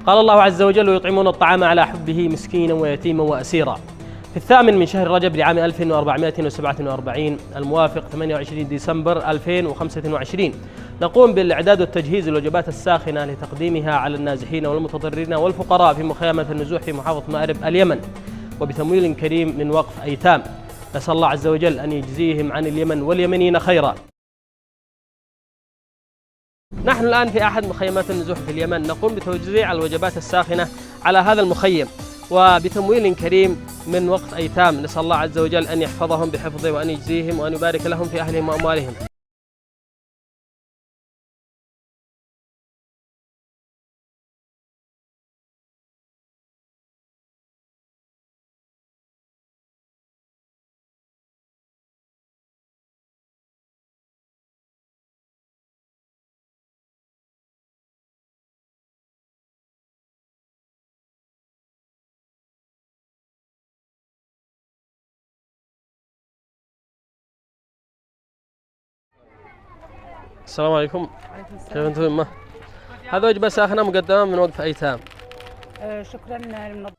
قال الله عز وجل: ويطعمون الطعام على حبه مسكينا ويتيما وأسيرا. في 8 من شهر رجب لعام 1447 الموافق 28 ديسمبر 2025 نقوم بالإعداد والتجهيز للوجبات الساخنة لتقديمها على النازحين والمتضررين والفقراء في مخيمة النزوح في محافظة مأرب اليمن، وبتمويل كريم من وقف أيتام. نسأل الله عز وجل أن يجزيهم عن اليمن واليمنيين خيرا. نحن الآن في أحد مخيمات النزوح في اليمن، نقوم بتوزيع الوجبات الساخنة على هذا المخيم وبتمويل كريم من وقف أيتام. نسأل الله عز وجل أن يحفظهم بحفظه وأن يجزيهم وأن يبارك لهم في أهلهم وأموالهم. السلام عليكم. كيف أنتم؟ هذا وجبة ساخنة مقدمة من وقف أيتام. شكرا.